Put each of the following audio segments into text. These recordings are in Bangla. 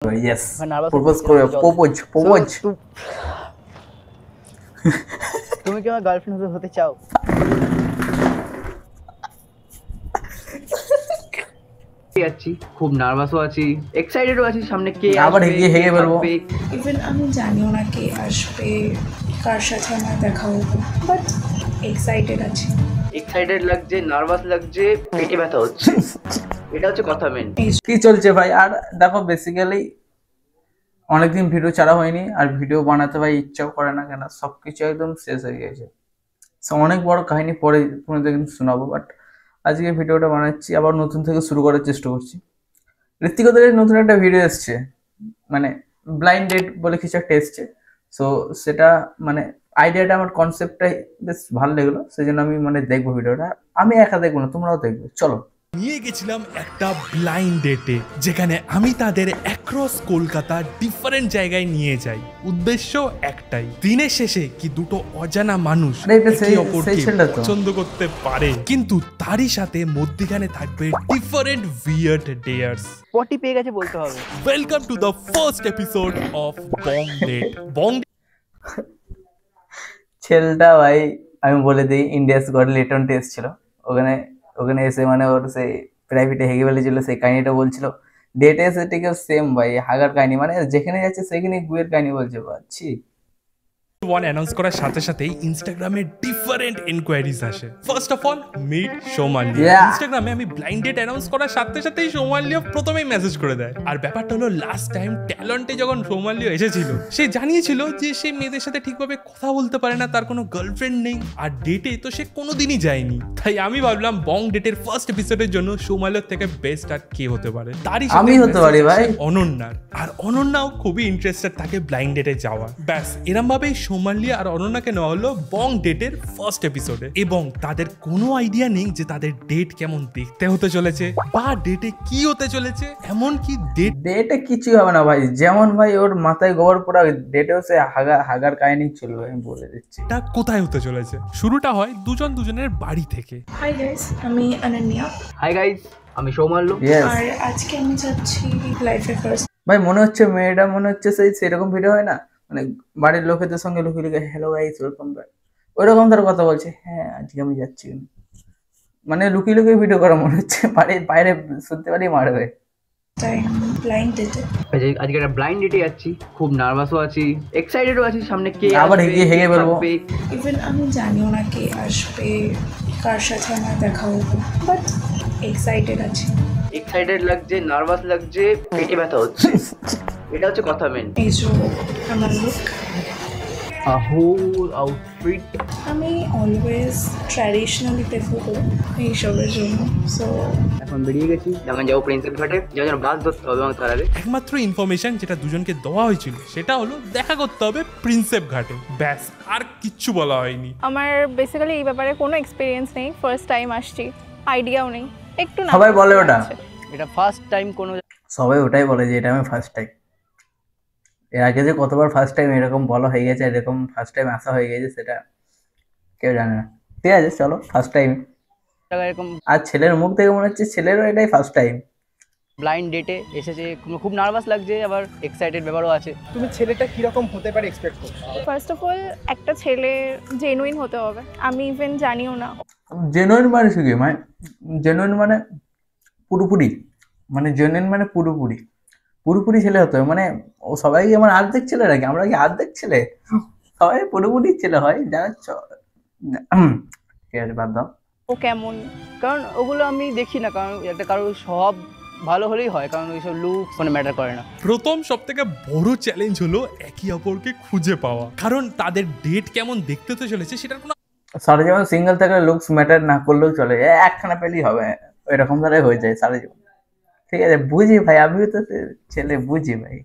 Yes. নার্ভাস Propose করে propose. তুমি কি আমার গার্লফ্রেন্ড হতে চাও? আছি খুব নার্ভাসও আছি, এক্সাইটেডও আছি সামনে কে আবার আসবে, হেগে হেগে বলবো। ইভেন আমি জানিও না কে আসবে, কার সাথে আমার দেখা হবে, বাট এক্সাইটেড আছি। এক্সাইটেড লাগছে, নার্ভাস লাগছে, পেটে ব্যথা হচ্ছে, এটা হচ্ছে কথা মেন। কি চলছে ভাই? আর দেখো বেসিক্যালি অনেকদিন ভিডিও ছাড়া হয়নি, আর ভিডিও বানাতে ভাই ইচ্ছাও করে না, কেন সবকিছু একদম শেষ হয়ে গেছে। সো অনেক বড় কাহিনী পরে কোনো দিন শোনাবো, বাট আজকে ভিডিওটা বানাচ্ছি, আবার নতুন থেকে শুরু করার চেষ্টা করছি। ঋত্বিকদের নতুন একটা ভিডিও এসছে, মানে ব্লাইন্ড ডেট বলে কিছু একটা এসছে। সো সেটা মানে আইডিয়াটা, আমার কনসেপ্টটাই বেশ ভালো লাগলো, সেই জন্য আমি মানে দেখবো ভিডিওটা। আমি একা দেখবো না, তোমরাও দেখবে, চলো। নিয়ে গেছিলাম একটা ব্লাইন্ড ডেটে, যেখানে আমি তাদের অ্যাক্রস কলকাতা ডিফারেন্ট জায়গায় নিয়ে যাই। উদ্দেশ্য একটাই, দিনের শেষে কি দুটো অজানা মানুষ একে অপরকে পছন্দ করতে পারে, কিন্তু তারই সাথে মধ্যখানে থাকবে ডিফারেন্ট উইয়ার্ড ডেয়ার্স। পটি পেয়ে গেছে বলতে হবে। Welcome to the first episode of bong date. Bong ছেলেটা ভাই আমি বলে দিই, ইন্ডিয়াস গড লিটন টেস্ট ছিল, ওখানে ওখানে এসে মানে ওর সেই প্রাইভেটে হেগে ফেলেছিল, সেই কাহিনিটা বলছিল। ডেটে এসে ঠিক সেম ভাই, হাগার কাহিনী, মানে যেখানে যাচ্ছে সেখানে গুয়ের কাহিনী বলছে, পাচ্ছি। ওয়ান অ্যানাউন্স করার সাথে সাথেই ইনস্টাগ্রামে ডিফারেন্ট এনকোয়ারিজ আসে। First of all meet Somalia. ইনস্টাগ্রামে আমি ব্লাইন্ড ডেট অ্যানাউন্স করার সাথে সাথেই সোমালিয়া প্রথমেই মেসেজ করে দেয়। আর ব্যাপারটা হলো, লাস্ট টাইম ট্যালেন্টে যখন সোমালিয়া এসেছিল, সে জানিয়েছিল যে সে মেয়েদের সাথে ঠিকভাবে কথা বলতে পারে না, তার কোনো গার্লফ্রেন্ড নেই, আর ডেটে তো সে কোনোদিনই যায়নি। তাই আমি ভাবলাম বং ডেটের ফার্স্ট এপিসোডের জন্য সোমালিয়ার থেকে বেস্ট আর কে হতে পারে। তারই আমি হতে পারি ভাই, অনন্যার। আর অনন্যাও খুবই ইন্টারেস্টেড থাকে ব্লাইন্ড ডেটে যাওয়া। ব্যাস এরম ভাবেই সোমালিয়া আর অনন্যাকে নেওয়া হলো বং ডেটের ফার্স্ট এপিসোডে, এবং তাদের কোনো আইডিয়া নেই যে তাদের ডেট কেমন দেখতে হতে চলেছে বা ডেটে কি হতে চলেছে। এমনকি ডেটে কিছুই হবে না ভাই, যেমন ভাই ওর মাথায় গোবর পোড়া, ডেটেও সে হাগার কাহিনী চলবে, আমি বলে দিচ্ছি। এটা কোথায় হতে চলেছে? শুরুটা হয় দুজনের বাড়ি থেকে। হাই গাইস, আমি অনন্যা। হাই গাইস, আমি সৌমাল্য। আর আজকে আমি যাচ্ছি লাইফে ফার্স্ট। ভাই মনে হচ্ছে মেয়েটা মনে হচ্ছে সেই সেরকম ভিডিও হয় না, মানে বাড়ির লোকেদের সঙ্গে লুকিয়ে লুকিয়ে হ্যালো গাইস ওয়েলকাম ব্যাক, ওইরকম তার কথা বলছে। হ্যাঁ আজকে আমি যাচ্ছি, মানে লুকিয়ে লুকিয়ে ভিডিও করা মনে হচ্ছে, বাড়ির বাইরে শুনতে পারি মারবে। ব্লাইন্ড ডেটে আজকে একটা ব্লাইন্ড ডেটে যাচ্ছি, খুব নার্ভাসও আছি, এক্সাইটেডও আছি সামনে কে আবার আসবে, হেগে হেগে বলবো। ইভেন আমি জানিও না কে আসবে, কার সাথে আমার দেখা হবে, বাট এক্সাইটেড আছি। এক্সাইটেড লাগছে, নার্ভাস লাগছে, পেটে ব্যথা হচ্ছে, এটা হচ্ছে কথা মেন। এই যে আমার লুক, হোল আউটফিট, আমি অলওয়েজ ট্র্যাডিশনালি প্রেফার করি এইসবের জন্য। সো এখন বেরিয়ে গেছি, যেমন যাবো প্রিন্সেপ ঘাটে, যেমন বাস ধরতে হবে এবং তার আগে একমাত্র ইনফরমেশন যেটা দুজনকে দেওয়া হয়েছিল সেটা হলো দেখা করতে হবে প্রিন্সেপ ঘাটে, ব্যাস আর কিচ্ছু বলা হয়নি। আমার বেসিক্যালি এই ব্যাপারে কোনো এক্সপিরিয়েন্স নেই, ফার্স্ট টাইম আসছি, আইডিয়াও নেই, একটু না সবাই বলে ওটা, এটা ফার্স্ট টাইম কোনো সবাই ওটাই বলে যে এটা আমি ফার্স্ট টাইম। এর আগে যে কতবার ফার্স্ট টাইম এরকম বলা হয়ে গেছে, এরকম ফার্স্ট টাইম আসা হয়ে গেছে, সেটা কেউ জানে না। ঠিক আছে চলো, ফার্স্ট টাইম। এরকম আর ছেলের মুখ থেকে মনে হচ্ছে ছেলেরও এটাই ফার্স্ট টাইম। ব্লাইন্ড ডেটে এসেছে, খুব নার্ভাস লাগছে, আবার এক্সাইটেড ব্যাপারও আছে। তুমি ছেলেটা কিরকম হতে পারে এক্সপেক্ট করছো? ফার্স্ট অফ অল একটা ছেলে জেনুইন হতে হবে, আমি ইভেন জানিও না। জেনুইন মানে কি, মানে জেনুইন মানে পুরোপুরি, মানে জেনুইন মানে পুরোপুরি পুরোপুরি ছেলে হতে হবে। মানে ও সবাই কি আমার অর্ধেক ছেলে নাকি? আমরা কি অর্ধেক ছেলে? সবাই পুরোপুরি ছেলে হয়, জানাচ্ছ? ঠিক আছে বাদ দাও। ও কেমন, কারণ ওগুলো আমি দেখি না, কারণ একটা কারোর স্বভাব ভালো হলেই হয়, কারণ ওইসব লুক মানে ম্যাটার করে না। প্রথম সব থেকে বড় চ্যালেঞ্জ হলো একে অপরকে খুঁজে পাওয়া, কারণ তাদের ডেট কেমন দেখতে তো চলেছে সেটার কোনো সারা জীবন সিঙ্গেল থেকে লুকস ম্যাটার না করলেও চলে, একখানা পেলেই হবে, এরকম ধারাই হয়ে যায় সারা জীবন। ঠিক আছে বুঝি ভাই, আমিও তো ছেলে বুঝি ভাই।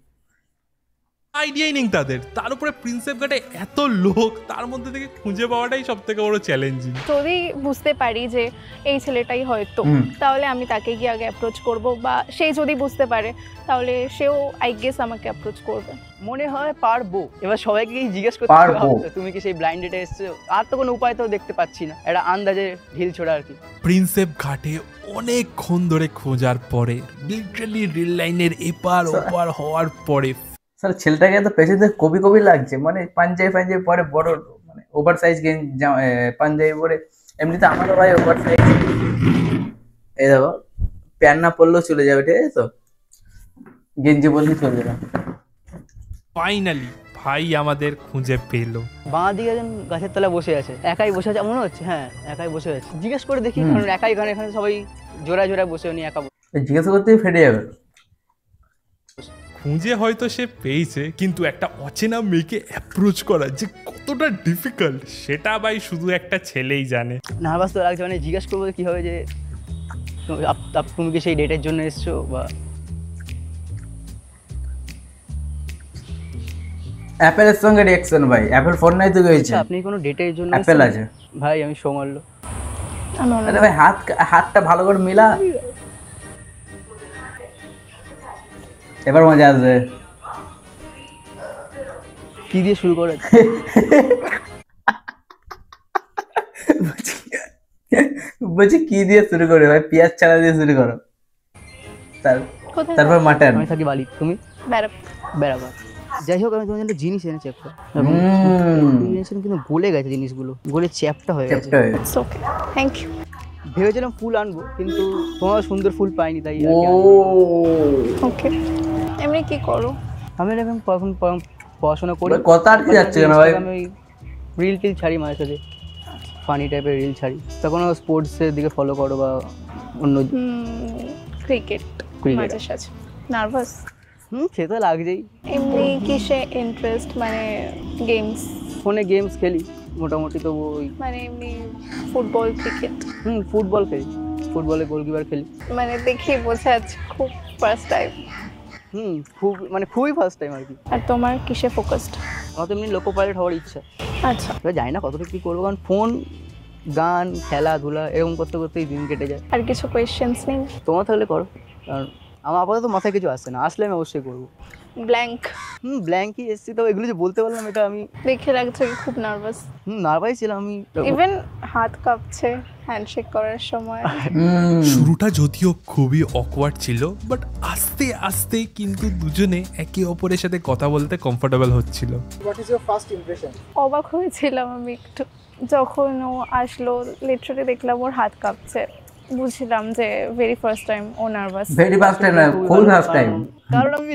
আইডিয়াই নেই তাদের। তার উপরে প্রিন্সেপ ঘাটে এত লোক, তার মধ্যে থেকে খুঁজে পাওয়াটাই সব থেকে বড় চ্যালেঞ্জিং। যদি বুঝতে পারি যে এই ছেলেটাই হয়তো, তাহলে আমি তাকে গিয়ে আগে অ্যাপ্রোচ করব, বা সেই যদি বুঝতে পারে তাহলে সেও আই গেস আমাকে অ্যাপ্রোচ করবে। মনে হয় পারবো। এবার সবাইকে জিজ্ঞেস করতে পারবো। হবে তুমি কি সেই ব্লাইন্ড ডেটে এসছো, আর তো কোনো উপায় তো দেখতে পাচ্ছি না, একটা আন্দাজে ঢিল ছোড়া আর কি। প্রিন্সেপ ঘাটে অনেকক্ষণ ধরে খোঁজার পরে, লিটারালি রেল লাইনের এপার ওপার হওয়ার পরে, স্যার ছেলেটাকে তো পেছন থেকে কবি কবি লাগছে, মানে পাঞ্জাবি পরে বড় মানে ওভার সাইজ পাঞ্জাবি পরে, এমনিতে আমারও ভাই ওভার সাইজ, এই দেখো প্যান্ট না পরলেও চলে যাবে, ঠিক আছে তো, গেঞ্জি বললেই চলে যাবে। ফাইনালি ভাই আমাদের খুঁজে পেলো। বাঁ দিকে একজন গাছের তলায় বসে আছে, একাই বসে আছে মনে হচ্ছে। হ্যাঁ একাই বসে আছে, জিজ্ঞেস করে দেখি, কারণ একাই এখানে সবাই জোড়ায় জোড়ায় বসে, উনি একা জিজ্ঞাসা করতেই ফেটে যাবে। খুঁজে হয়তো সে পেয়েছে, কিন্তু একটা অচেনা মেয়েকে অ্যাপ্রোচ করা যে কতটা ডিফিকাল্ট সেটা ভাই শুধু একটা ছেলেই জানে। নার্ভাস তো লাগছে, মানে জিজ্ঞেস করবো কি হবে যে তুমি কি সেই ডেটের জন্য এসছো, বা অ্যাপেলের সঙ্গে রিঅ্যাকশন ভাই, অ্যাপেল ফোন নাই তো গেছে, আপনি কোনো ডেটের জন্য অ্যাপেল আছে ভাই। আমি সৌমাল্য। আরে ভাই হাতটা ভালো করে মিলা, এবার মজা আসবে। কি দিয়ে শুরু করে? বলছি কি দিয়ে শুরু করে ভাই, পেঁয়াজ ছাড়া দিয়ে শুরু করো, তারপর মাটন। আমি থাকি বালি, তুমি বেড়াবা। যাই হোক, আমি তোমার জন্য জিনিস এনেছি একটা, কিন্তু গলে গেছে জিনিসগুলো, গলে চ্যাপটা হয়ে গেছে। ওকে, থ্যাংক ইউ। ভেবেছিলাম ফুল আনবো, কিন্তু তোমার সুন্দর ফুল পাইনি, তাই ওকে। এমনি কি করো? আমি এখন পড়াশোনা করি। কথা আর কি যাচ্ছে কেন ভাই? আমি রিল টিল ছাড়ি মাঝে সাঝে, ফানি টাইপের রিল ছাড়ি। তখন স্পোর্টসের দিকে ফলো করো বা অন্য ক্রিকেট মাঝে সাঝে। নার্ভাস? সে তো লাগছেই। এমনি কিসে ইন্টারেস্ট, মানে গেমস? ফোনে গেমস খেলি মোটামুটি, তবু ওই মানে এমনি ফুটবল, ক্রিকেট? ফুটবল খেলি, ফুটবলে গোলকিপার খেলি। মানে দেখি বোঝা যাচ্ছে খুব ফার্স্ট টাইম। খুবই ফার্স্ট টাইম আর কি। আর তোমার কিসে ফোকাসড? আমার তো এমনি লোকো পাইলট হওয়ার ইচ্ছা। আচ্ছা। এবার জানি না কতটা কী করবো, কারণ ফোন, গান, খেলাধুলা এরকম করতে করতেই দিন কেটে যায়। আর কিছু কোয়েশ্চেন্স নেই? তোমার থাকলে করো, কারণ আমার আপাতত মাথায় কিছু আসছে না, আসলে আমি অবশ্যই করবো। ব্ল্যাঙ্ক? ব্ল্যাঙ্কই এসছি, তো এগুলো যে বলতে পারলাম, এটা আমি দেখে লাগছে খুব নার্ভাস। নার্ভাস ছিলাম আমি, ইভেন হাত কাঁপছে হ্যান্ডশেক করার সময়। শুরুটা যদিও খুবই অকওয়ার্ড ছিল, বাট আস্তে আস্তে কিন্তু দুজনে একে অপরের সাথে কথা বলতে কমফোর্টেবল হচ্ছিল। What is your first impression? অবাক হয়েছিলাম আমি একটু, যখন ও আসলো লিটারালি দেখলাম ওর হাত কাঁপছে, বুঝলাম যে ভেরি ফার্স্ট টাইম ও নার্ভাস। ভেরি ফার্স্ট টাইম না, ফুল ফার্স্ট টাইম। কারণ আমি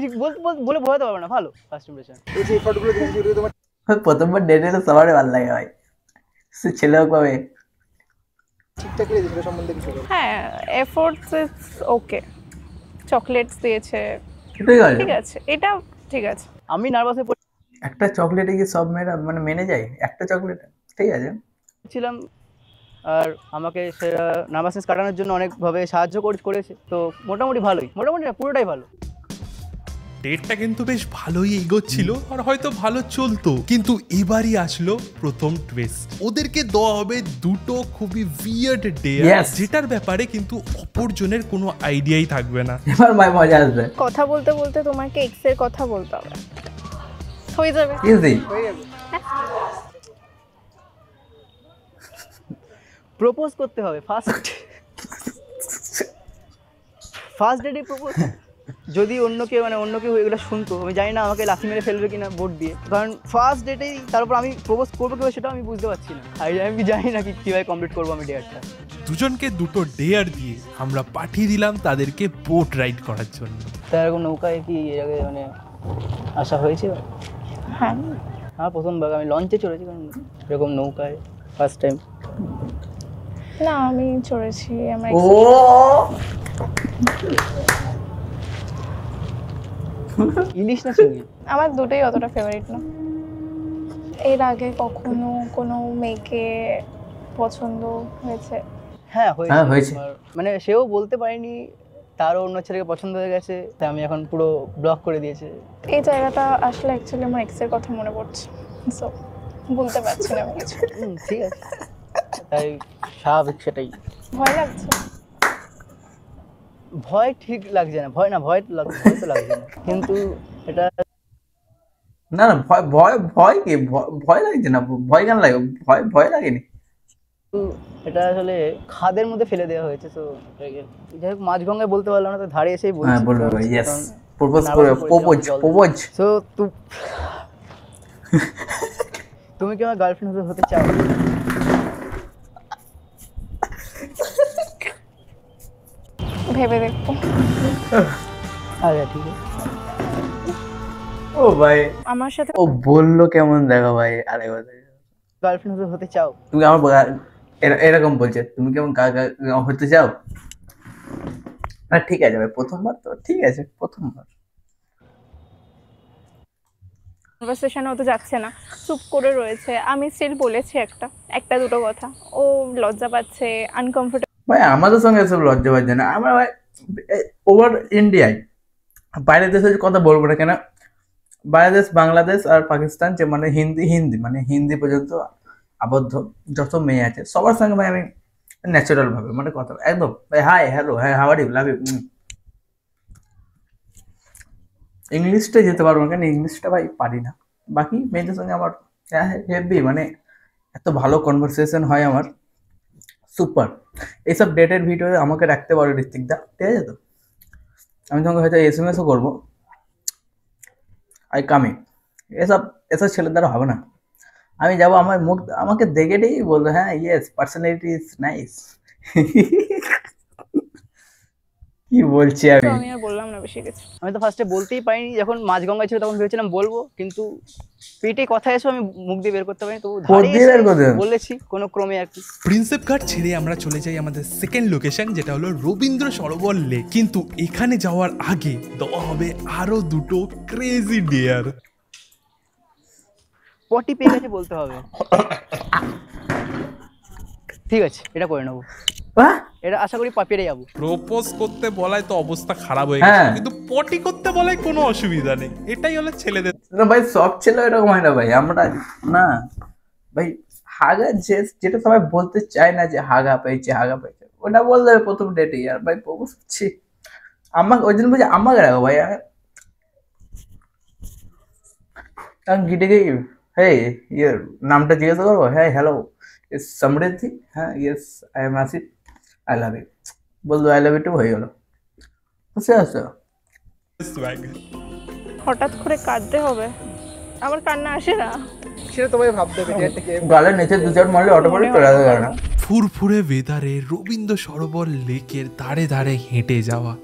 বলে বোঝাতে পারবো না, ভালো ফার্স্ট ইমপ্রেশন। এই যে এফর্টগুলো দিয়েছি, যদি তোমার প্রথমবার ডেটে তো সবারই ভালো লাগে ভাই, সে ছেলে হোক পাবে ঠিকঠাক করে দিয়েছিল সম্বন্ধে কিছু বলো। হ্যাঁ, এফোর্টস ইজ ওকে, চকলেটস দিয়েছে, ঠিক আছে, এটা ঠিক আছে। আমি নার্ভাস হয়ে একটা চকলেটে কি সব মেয়েরা মানে মেনে যায়? একটা চকলেট ঠিক আছে পড়ছিলাম, আর আমাকে সে নার্ভাসনেস কাটানোর জন্য অনেকভাবে সাহায্য করেছে, তো মোটামুটি ভালোই, মোটামুটি না পুরোটাই ভালো। ডেটটা কিন্তু বেশ ভালোই এগোচ্ছিল আর হয়তো ভালো চলতো, কিন্তু এবারই আসলো প্রথম টুইস্ট। ওদেরকে দেওয়া হবে দুটো খুবই উইয়ার্ড ডেয়ার, যেটার ব্যাপারে কিন্তু অপরজনের কোনো আইডিয়াই থাকবে না। এবার ভাই মজা আসবে। কথা বলতে বলতে তোমাকে এক্স এর কথা বলতে হবে, হয়ে যাবে ইজি। প্রপোজ করতে হবে ফার্স্ট ডেটে প্রপোজ। যদি অন্য কেউ এগুলো শুনতো, আমি জানি না আমাকে লাথি মেরে ফেলবে কিনা বোর্ড দিয়ে, কারণ ফার্স্ট ডেটেই তারপর আমি প্রপোজ করবো কিভাবে সেটা আমি বুঝতে পারছি না, আমি জানি না কীভাবে কমপ্লিট করবো আমি ডেয়ারটা। দুজনকে দুটো ডেয়ার দিয়ে আমরা পাঠিয়ে দিলাম তাদেরকে বোট রাইড করার জন্য। তার এরকম নৌকায় কি এর আগে মানে আসা হয়েছে? হ্যাঁ, আমার প্রথমবার আমি লঞ্চে চড়েছি, কারণ এরকম নৌকায় ফার্স্ট টাইম। না, আমি চড়েছি। আমার ইলিশ না চিংড়ি? আমার দুটোই অতটা ফেভারিট না। এর আগে কখনো কোনো মেয়েকে পছন্দ হয়েছে? হ্যাঁ হয়েছে। হয়েছে। মানে সেও বলতে পারেনি তারও অন্য ছেলেকে পছন্দ হয়ে গেছে, তাই আমি এখন পুরো ব্লক করে দিয়েছে। এই জায়গাটা আসলে অ্যাকচুয়ালি আমার এক্সের কথা মনে পড়ছে, সো বলতে পারছি না আমি কিছু। ঠিক আছে, তাই স্বাভাবিক, সেটাই। ভয় লাগছে? ভয় ঠিক লাগছে না, ভয় তো লাগছে না, কিন্তু এটা না না, ভয় ভয় ভয় কি ভয় লাগছে না, ভয় কেন লাগে, ভয় লাগেনি। এটা আসলে খাদের মধ্যে ফেলে দেওয়া হয়েছে, তো যাই হোক মাঝগঙ্গায় বলতে পারলাম না, তো ধারে এসেই বলছি। হ্যাঁ বলবে ভাই, ইয়েস, প্রপোজ করে, প্রপোজ। সো তুমি কি আমার গার্লফ্রেন্ড হতে চাও? ভেবে দেখবো। আচ্ছা ঠিক আছে। ও ভাই আমার সাথে ও বললো কেমন দেখো ভাই, আরেকবার গার্লফ্রেন্ড হতে চাও? তুমি আমার এরকম বলছে, তুমি কেমন হতে চাও? ঠিক আছে ভাই, প্রথমবার তো ঠিক আছে, প্রথমবার কনভারসেশনে তো যাচ্ছে না, চুপ করে রয়েছে। আমি স্টিল বলেছি একটা দুটো কথা, ও লজ্জা পাচ্ছে, আনকমফোর্টেবল। ভাই আমাদের সঙ্গে এসব লজ্জা পাচ্ছে না, আমরা ভাই ওভার ইন্ডিয়ায়, বাইরের দেশের কথা বলবো না কেন, বাইরের দেশ বাংলাদেশ আর পাকিস্তান, যে মানে হিন্দি পর্যন্ত আবদ্ধ যত মেয়ে আছে, সবার সঙ্গে ভাই আমি ন্যাচারাল ভাবে মানে কথা একদম ভাই, হাই হ্যালো, হ্যাঁ how are you, love you. ইংলিশটা যেতে পারবো না, কেন ইংলিশটা ভাই পারি না। বাকি মেয়েদের সঙ্গে আমার হেভি মানে এত ভালো কনভারসেশন হয় আমার, সুপার। এইসব ডেটের ভিডিও আমাকে রাখতে পারো ঋত্বিকদা, ঠিক আছে তো? আমি তোমাকে হয়তো SMS-ও করবো, আই কামিং। এসব ছেলের দ্বারা হবে না। আমি যাবো, আমার মুখ আমাকে দেখেটেই বলবো, হ্যাঁ ইয়েস, পার্সোনালিটি ইজ নাইস। কি বলছি আমি আর বললাম না বেশি কিছু। আমি তো ফার্স্টে বলতেই পারিনি, যখন মাঝগঙ্গায় ছিল তখন ভেবেছিলাম বলবো, কিন্তু পেটে কথা এসে আমি মুখ দিয়ে বের করতে পারিনি, তো বলেছি কোনো ক্রমে আর কি। প্রিন্সেপ ঘাট ছেড়ে আমরা চলে যাই আমাদের সেকেন্ড লোকেশন, যেটা হলো রবীন্দ্র সরোবর লেক। কিন্তু এখানে যাওয়ার আগে দেওয়া হবে আরো দুটো ক্রেজি ডেয়ার। পটি পেয়ে গেছে বলতে হবে, ঠিক আছে এটা করে নেবো, এটা আশা করি পেরে যাবো। প্রপোজ করতে বলায় তো অবস্থা খারাপ হয়ে গেছে, কিন্তু পটি করতে বলায় কোনো অসুবিধা নেই, এটাই হলো ছেলেদের। না ভাই, সব ছেলে এরকম হয় না ভাই, আমরা না ভাই, হাগা যেটা সবাই বলতে চায় না, যে হাগা পেয়েছে, ওটা বলতে হবে প্রথম ডেটে। আর ভাই প্রপোজ করছি আমাকে, ওই জন্য বলছি আমাকে রাখো ভাই। আমি গিটে গিয়ে হ্যাঁ ইয়ে নামটা জিজ্ঞাসা করবো, হ্যাঁ হ্যালো ইস সমৃদ্ধি, হ্যাঁ yes I am Asif, I love you, বলতো আই লাভ ইউ টু, হয়ে গেল। বুঝতে পারছো? হঠাৎ করে কাঁদতে হবে, আমার কান্না আসে না। সেটা তোমায় ভাবতে হবে, ডেটটাকে গালের নিচে দু চার মারলে অটোমেটিক চলে আসবে না। ফুরফুরে ওয়েদারে রবীন্দ্র সরোবর লেকের ধারে ধারে হেঁটে যাওয়া,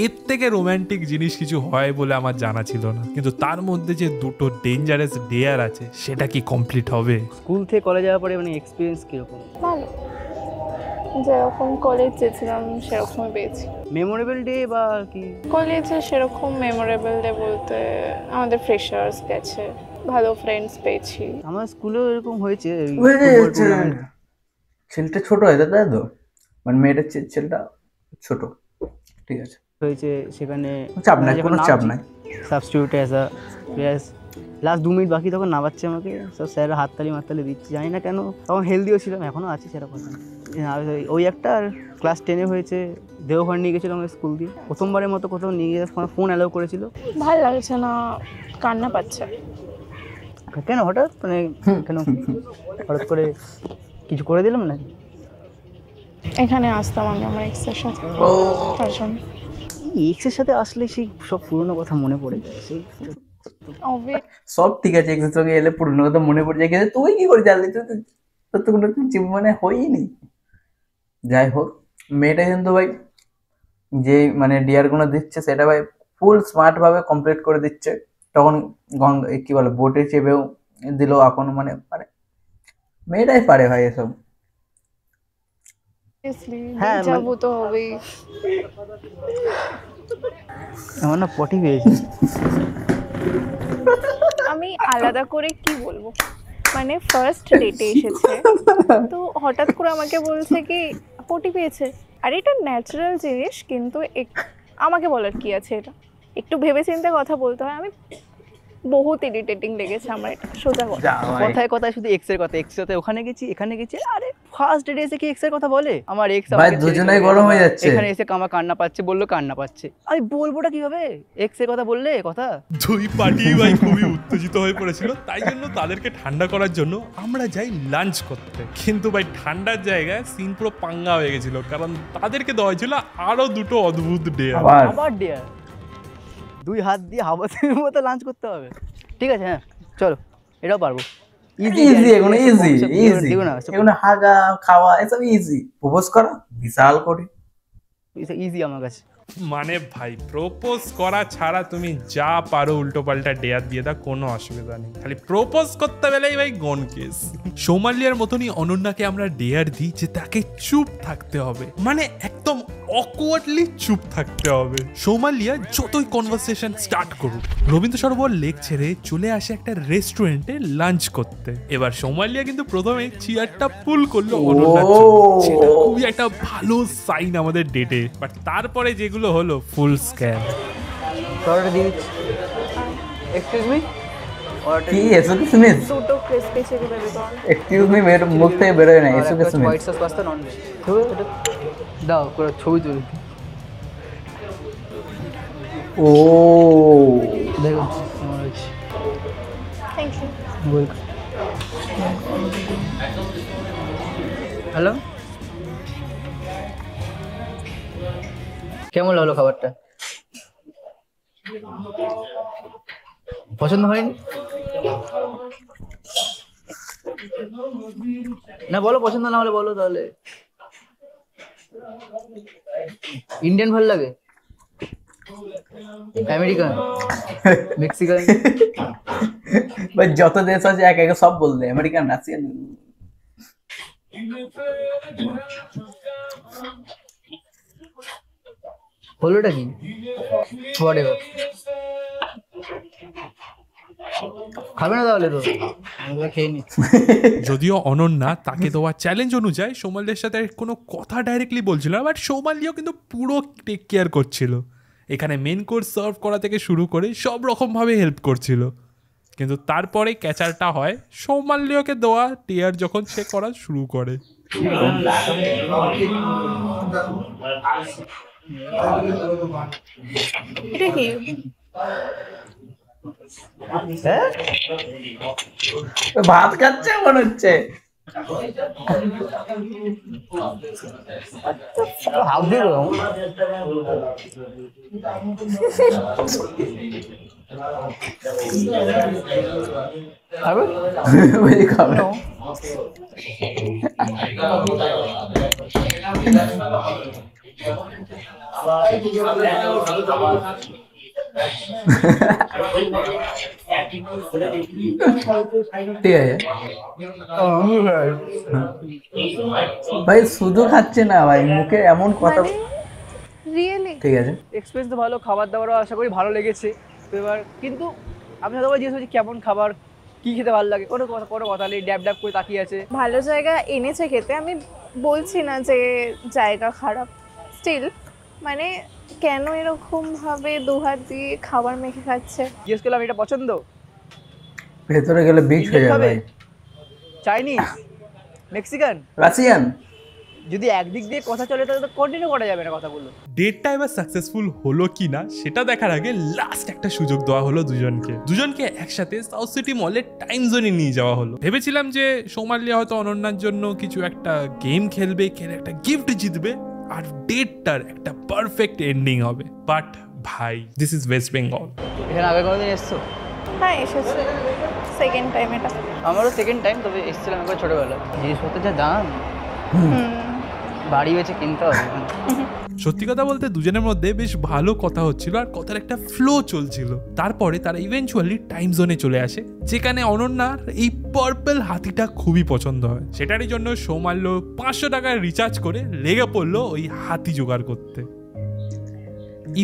এর থেকে রোমান্টিক জিনিস কিছু হয় বলে আমার জানা ছিল না। কিন্তু তার মধ্যে যে দুটো ডেঞ্জারাস ডেয়ার আছে, সেটা কি কমপ্লিট হবে? স্কুল থেকে কলেজ যাওয়ার পরে মানে এক্সপিরিয়েন্স কিরকম? ভালো, যেরকম কলেজ যেছিলাম সেরকমই পেয়েছি। মেমোরেবল ডে বা কি? কলেজে সেরকম মেমোরেবল ডে বলতে আমাদের ফ্রেশার্স গেছে, ভালো ফ্রেন্ডস পেয়েছি। আমার স্কুলেও এরকম হয়েছে, ছেলেটা ছোট হয়েছে তাই তো, মানে মেয়েটার ছেলেটা ছোট, ঠিক আছে হয়েছে, সেখানে চাপ নাই, কোনো চাপ নাই। সাবস্টিটিউট অ্যাজ লাস্ট 2 মিনিট বাকি, তখন নামাচ্ছে আমাকে, সব স্যাররা হাততালি মাততালি দিচ্ছে, জানি না কেন, তখন হেলদিও ছিলাম, এখনও আছি সেরকম। ওই একটা, আর ক্লাস 10-এ হয়েছে, দেওঘর নিয়ে গেছিলো আমাকে স্কুল দিয়ে, প্রথমবারের মতো কোথাও নিয়ে গিয়ে ফোন অ্যালাউ করেছিল। ভালো লাগছে না, কান্না পাচ্ছে। কেন হঠাৎ, মানে কেন হঠাৎ করে কিছু করে দিলাম নাকি? এখানে আসতাম আমি আমার এক্সের সাথে, তার জন্য। এক্সের সাথে আসলে সেই সব পুরনো কথা মনে পড়ে যায়, সেই সব ঠিক আছে, এক্সের সঙ্গে এলে পুরনো কথা মনে পড়ে যায়, কিন্তু তুই কি করে জানলি? তোর তো কোনো জীবনে হয়নি। যাই হোক, মেয়েটা কিন্তু ভাই যে মানে ডিয়ার গুলো দিচ্ছে, সেটা ভাই ফুল স্মার্ট ভাবে কমপ্লিট করে দিচ্ছে। তখন কি বলে, বোটে চেপেও দিল, এখন মানে মানে মেয়েটাই পারে ভাই এসব। হ্যাঁ যাবো তো হবেই। আমার না পটি পেয়েছে। আমি আলাদা করে কি বলবো, মানে ফার্স্ট ডেটে এসেছে, তো হঠাৎ করে আমাকে বলছে কি পটি পেয়েছে। আর এটা ন্যাচারাল জিনিস, কিন্তু আমাকে বলার কি আছে এটা? একটু ভেবেচিন্তে কথা বলতে হয়। আমি বহুত ইরিটেটিং লেগেছে আমার এটা, সোজা কথা। কথায় কথায় শুধু এক্স এর কথা, এক্স সাথে ওখানে গেছি এখানে গেছি। আরে ফার্স্ট ডেটে এসে কি এক্স এর কথা বলে? আমার এক্স ভাই দুজনেই গরম হয়ে যাচ্ছে। এখানে এসে আমার কান্না পাচ্ছে, বললো কান্না পাচ্ছে, আমি বলবোটা কিভাবে? এক্স এর কথা বললে কথা। দুই পার্টি ভাই খুবই উত্তেজিত হয়ে পড়েছিল, তাই জন্য তাদেরকে ঠান্ডা করার জন্য আমরা যাই লাঞ্চ করতে। কিন্তু ভাই ঠান্ডার জায়গায় সিন পুরো পাঙ্গা হয়ে গেছিল, কারণ তাদেরকে দেওয়া হয়েছিল আরো দুটো অদ্ভুত ডেয়ার। আবার ডেয়ার, দুই হাত দিয়ে হাওয়াতের মতো লাঞ্চ করতে হবে। ঠিক আছে, হ্যাঁ চলো, এটাও পারবো। ইজি এগুলো, ইজি এগুলো হাগা খাওয়া এসব ইজি। প্রপোজ করা বিশাল করে ইজি আমার কাছে। মানে ভাই প্রপোজ করা ছাড়া তুমি যা পারো উল্টো পাল্টা ডেয়ার দিয়ে দাও, কোনো অসুবিধা নেই। খালি প্রপোজ করতে গেলেই ভাই গন কেস। সোমালিয়ার মতনই অনন্যাকে আমরা ডেয়ার দিই যে তাকে চুপ থাকতে হবে, মানে একদম অকওয়ার্ডলি চুপ থাকতে হবে। সোমালিয়া যতই কনভারসেশন স্টার্ট করুক, রবীন্দ্র সরোবর লেক ছেড়ে চলে আসে একটা রেস্টুরেন্টে লাঞ্চ করতে। এবার সোমালিয়া কিন্তু প্রথমে চেয়ারটা পুল করলো অনন্যার জন্য, সেটা খুবই একটা ভালো সাইন আমাদের ডেটে। বাট তারপরে যেগুলো হলো ফুল স্ক্যাম। অর্ডার দিই, এক্সকিউজ মি, কি এসো কি সুমিত? দুটো crispy chilli baby corn. Excuse me, মেরে মুখ থেকে বের হয় না। এসো কি সুমিত? White sauce pasta non veg. তো এটা দাও করে ছবি তুলি। ও দেখো আমার হচ্ছে। Thank you. ওয়েলকাম। হ্যালো, কেমন লাগলো খাবারটা? পছন্দ হয়নি? না বলো, পছন্দ না হলে বলো তাহলে। ইন্ডিয়ান ভালো লাগে, আমেরিকান, মেক্সিকান? ভাই যত দেশ আছে এক একে সব বললে, আমেরিকান, রাশিয়ান। হলোটা কি? হোয়াটএভার। খাবে না তাহলে? তো আমরা খেয়ে নি। যদিও অনন্যা তাকে দেওয়া চ্যালেঞ্জ অনুযায়ী সোমালিয়ার সাথে কোনো কথা ডাইরেক্টলি বলছিল না, বাট সোমালিয়াও কিন্তু পুরো টেক কেয়ার করছিল। এখানে মেন কোর্স সার্ভ করা থেকে শুরু করে সব রকমভাবে হেল্প করছিল। কিন্তু তারপরে ক্যাচারটা হয় সোমালিয়াকে দেওয়া টিয়ার যখন সে করা শুরু করে। এটা কি? ভাত খাচ্ছে মনে হচ্ছে। হাফ দিয়ে দাও। খাবে? ওই খাবে। ঠিক আছে ভাই, শুধু খাচ্ছে না ভাই, মুখে এমন কথা। রিয়েলি ঠিক আছে, এক্সপিরিয়েন্স তো ভালো, খাবার দাবারও আশা করি ভালো লেগেছে। তো এবার কিন্তু আমি হয়তো জিজ্ঞেস করছি কেমন খাবার, কি খেতে ভালো লাগে, কোনো কথা নেই, ড্যাব ড্যাব করে তাকিয়ে আছে। ভালো জায়গা এনেছে খেতে, আমি বলছি না যে জায়গা খারাপ, স্টিল মানে কেন এরকম ভাবে দুহাত দিয়ে খাবার মেখে খাচ্ছে? জিজ্ঞেস করলাম এটা পছন্দ? ভেতরে গেলে বিচ হয়ে যাবে ভাই। Chinese, Mexican, Russian. যদি একদিক দিয়ে কথা চলে তাহলে তো কন্টিনিউ করা যাবে না কথাগুলো। ডেটটা এবার সাকসেসফুল হলো কিনা সেটা দেখার আগে লাস্ট একটা সুযোগ দেওয়া হলো দুজনকে একসাথে সাউথ সিটি মলের টাইম জোনে নিয়ে যাওয়া হলো। ভেবেছিলাম যে সোমালিয়া হয়তো অনন্যার জন্য কিছু একটা গেম খেলবে, খেলে একটা গিফট জিতবে, আর ডেটটার একটা পারফেক্ট এন্ডিং হবে। বাট ভাই, দিস ইজ ওয়েস্ট বেঙ্গল। এখানে আগে কোনোদিন এসছো? হ্যাঁ এসেছে, সেকেন্ড টাইম এটা। আমারও সেকেন্ড টাইম, তবে এসেছিলাম একবার ছোটবেলায়। জিনিসপত্রের যা দাম, বাড়ি হয়েছে কিনতে হবে। সত্যি কথা বলতে দুজনের মধ্যে বেশ ভালো কথা হচ্ছিল আর কথার একটা ফ্লো চলছিল। তারপরে তারা ইভেনচুয়ালি টাইম জোনে চলে আসে, যেখানে অনন্যার এই পার্পল হাতিটা খুবই পছন্দ হয়। সেটারই জন্য সোমাল্য 500 টাকার রিচার্জ করে লেগে পড়লো ওই হাতি জোগাড় করতে।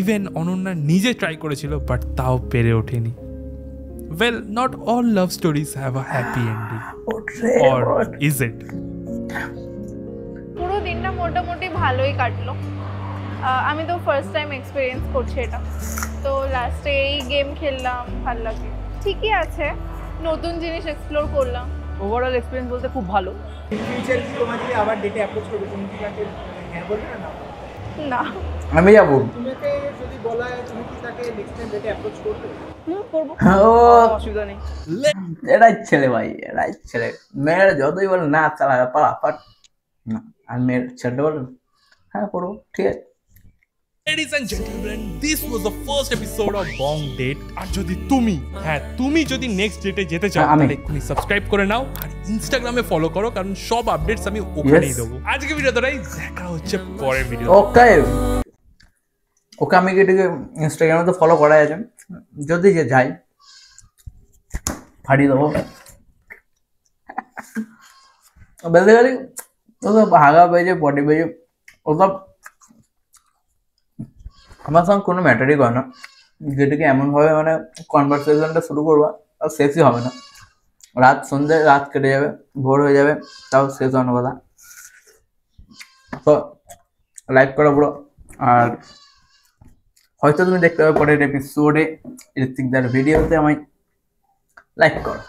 ইভেন অনন্যা নিজে ট্রাই করেছিল, বাট তাও পেরে ওঠেনি। Well, not all love stories have a happy ending. Or is it? পুরো দিনটা মোটামুটি ভালোই কাটলো, আমি তো ফার্স্ট টাইম এক্সপিরিয়েন্স করছি এটা, তো লাস্টে এই গেম খেললাম, ভালো লাগে, ঠিকই আছে, নতুন জিনিস এক্সপ্লোর করলাম। ওভারঅল এক্সপিরিয়েন্স বলতে খুব ভালো। ফিউচার কি তোমার যদি আবার ডেটে অ্যাপ্রোচ করবে তুমি কি তাকে হ্যাঁ বলবে না? না, আমি যাবো। তোমাকে যদি বলা হয় তুমি কি তাকে নেক্সট টাইম ডেটে অ্যাপ্রোচ করবে? করবো, ও অসুবিধা নেই। এরাই ছেলে ভাই, এরাই ছেলে। মেয়েরা যতই বলে না চালা পালা পাট, আর মেয়ের ছেলেটা বলে হ্যাঁ করবো, ঠিক আছে। Ladies and gentlemen, this was the first episode of Bong Date. আর যদি তুমি যদি নেক্সট ডেটে যেতে চাও আমি। তাহলে এক্ষুনি সাবস্ক্রাইব করে নাও আর ইনস্টাগ্রামে ফলো করো, কারণ সব আপডেটস আমি ওখানেই Yes. দেবো। আজকে ভিডিওটাই দেখা হচ্ছে পরের ভিডিও। ওকে ওকে, আমি এটাকে ইনস্টাগ্রামে তো ফলো করাই আছে, যদি যে যাই ফাটিয়ে দেবো। বলতে গেলে ওসব হাগা পেয়েছে, বডি পেয়েছে, ওসব আমার সঙ্গে কোনো ম্যাটারই করে না। যেটাকে এমনভাবে মানে কনভারসেশনটা শুরু করবা আর শেষই হবে না, রাত কেটে যাবে, ভোর হয়ে যাবে, তাও শেষ হওয়ার কথা। তো লাইক করো পুরো, আর হয়তো তুমি দেখতে পাবে পরের এপিসোডে ঋত্বিকদার ভিডিওতে আমায় লাইক করো।